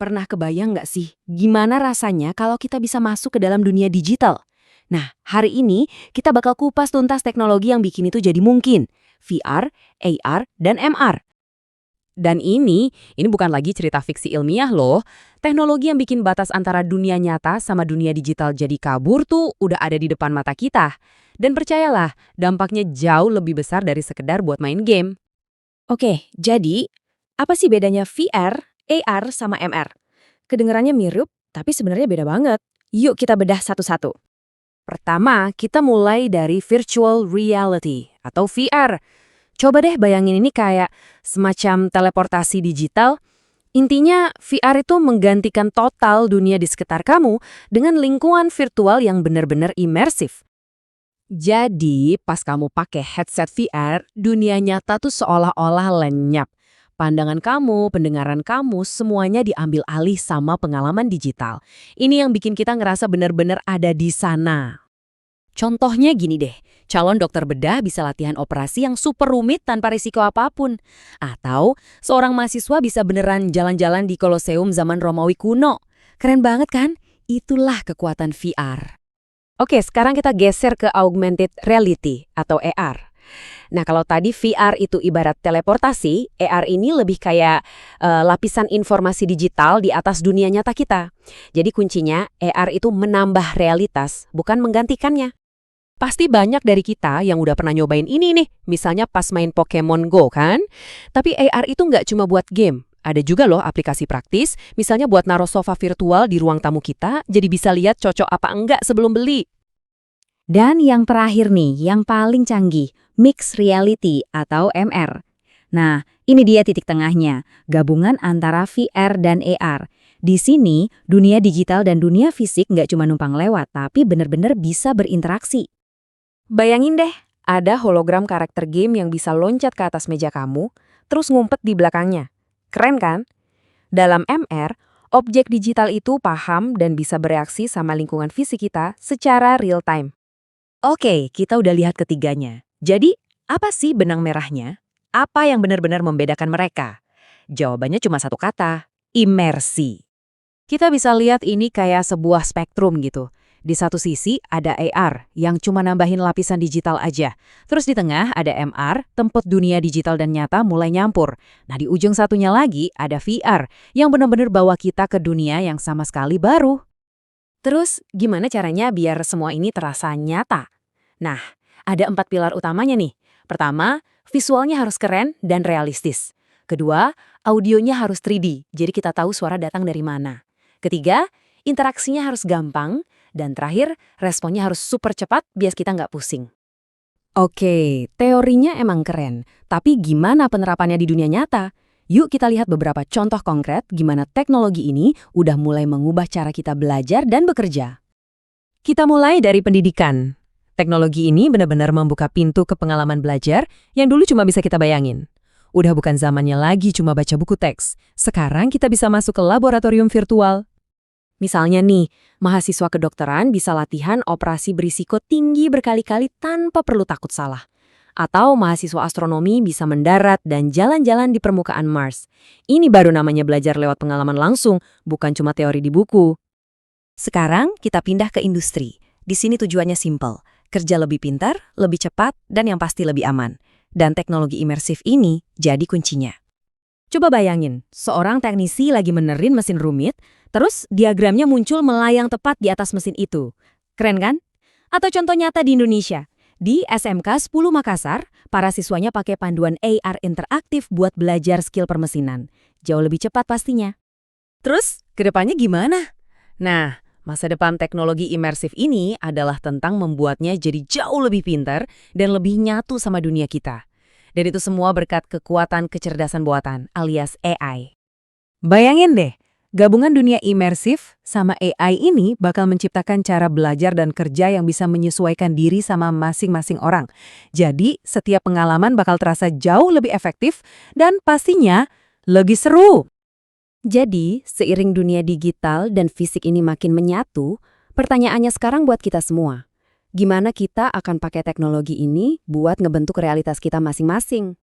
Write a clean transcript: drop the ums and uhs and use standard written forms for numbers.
Pernah kebayang nggak sih gimana rasanya kalau kita bisa masuk ke dalam dunia digital? Nah, hari ini kita bakal kupas tuntas teknologi yang bikin itu jadi mungkin. VR, AR, dan MR. Dan ini bukan lagi cerita fiksi ilmiah loh. Teknologi yang bikin batas antara dunia nyata sama dunia digital jadi kabur tuh udah ada di depan mata kita. Dan percayalah, dampaknya jauh lebih besar dari sekedar buat main game. Oke, jadi apa sih bedanya VR, AR, sama MR? Kedengarannya mirip, tapi sebenarnya beda banget. Yuk kita bedah satu-satu. Pertama, kita mulai dari virtual reality atau VR. Coba deh bayangin ini kayak semacam teleportasi digital. Intinya, VR itu menggantikan total dunia di sekitar kamu dengan lingkungan virtual yang benar-benar imersif. Jadi, pas kamu pakai headset VR, dunia nyata tuh seolah-olah lenyap. Pandangan kamu, pendengaran kamu, semuanya diambil alih sama pengalaman digital. Ini yang bikin kita ngerasa benar-benar ada di sana. Contohnya gini deh, calon dokter bedah bisa latihan operasi yang super rumit tanpa risiko apapun. Atau seorang mahasiswa bisa beneran jalan-jalan di Koloseum zaman Romawi kuno. Keren banget kan? Itulah kekuatan VR. Oke, sekarang kita geser ke augmented reality atau AR. Nah, kalau tadi VR itu ibarat teleportasi, AR ini lebih kayak lapisan informasi digital di atas dunia nyata kita. Jadi kuncinya, AR itu menambah realitas, bukan menggantikannya. Pasti banyak dari kita yang udah pernah nyobain ini nih, misalnya pas main Pokemon Go kan? Tapi AR itu nggak cuma buat game. Ada juga loh aplikasi praktis, misalnya buat naruh sofa virtual di ruang tamu kita, jadi bisa lihat cocok apa enggak sebelum beli. Dan yang terakhir nih, yang paling canggih, mixed reality atau MR. Nah, ini dia titik tengahnya, gabungan antara VR dan AR. Di sini, dunia digital dan dunia fisik nggak cuma numpang lewat, tapi benar-benar bisa berinteraksi. Bayangin deh, ada hologram karakter game yang bisa loncat ke atas meja kamu, terus ngumpet di belakangnya. Keren kan? Dalam MR, objek digital itu paham dan bisa bereaksi sama lingkungan fisik kita secara real time. Oke, kita udah lihat ketiganya. Jadi, apa sih benang merahnya? Apa yang benar-benar membedakan mereka? Jawabannya cuma satu kata, imersi. Kita bisa lihat ini kayak sebuah spektrum gitu. Di satu sisi ada AR yang cuma nambahin lapisan digital aja. Terus di tengah ada MR, tempat dunia digital dan nyata mulai nyampur. Nah di ujung satunya lagi ada VR yang benar-benar bawa kita ke dunia yang sama sekali baru. Terus gimana caranya biar semua ini terasa nyata? Nah, ada 4 pilar utamanya nih. Pertama, visualnya harus keren dan realistis. Kedua, audionya harus 3D, jadi kita tahu suara datang dari mana. Ketiga, interaksinya harus gampang. Dan terakhir, responnya harus super cepat biar kita nggak pusing. Oke, teorinya emang keren. Tapi gimana penerapannya di dunia nyata? Yuk kita lihat beberapa contoh konkret gimana teknologi ini udah mulai mengubah cara kita belajar dan bekerja. Kita mulai dari pendidikan. Teknologi ini benar-benar membuka pintu ke pengalaman belajar yang dulu cuma bisa kita bayangin. Udah bukan zamannya lagi cuma baca buku teks. Sekarang kita bisa masuk ke laboratorium virtual. Misalnya nih, mahasiswa kedokteran bisa latihan operasi berisiko tinggi berkali-kali tanpa perlu takut salah. Atau mahasiswa astronomi bisa mendarat dan jalan-jalan di permukaan Mars. Ini baru namanya belajar lewat pengalaman langsung, bukan cuma teori di buku. Sekarang kita pindah ke industri. Di sini tujuannya simpel, kerja lebih pintar, lebih cepat, dan yang pasti lebih aman. Dan teknologi imersif ini jadi kuncinya. Coba bayangin, seorang teknisi lagi benerin mesin rumit, terus diagramnya muncul melayang tepat di atas mesin itu. Keren kan? Atau contoh nyata di Indonesia. Di SMK 10 Makassar, para siswanya pakai panduan AR interaktif buat belajar skill permesinan. Jauh lebih cepat pastinya. Terus, kedepannya gimana? Nah, masa depan teknologi imersif ini adalah tentang membuatnya jadi jauh lebih pintar dan lebih nyatu sama dunia kita. Dan itu semua berkat kekuatan kecerdasan buatan alias AI. Bayangin deh, gabungan dunia imersif sama AI ini bakal menciptakan cara belajar dan kerja yang bisa menyesuaikan diri sama masing-masing orang. Jadi, setiap pengalaman bakal terasa jauh lebih efektif dan pastinya lebih seru. Jadi, seiring dunia digital dan fisik ini makin menyatu, pertanyaannya sekarang buat kita semua. Gimana kita akan pakai teknologi ini buat ngebentuk realitas kita masing-masing?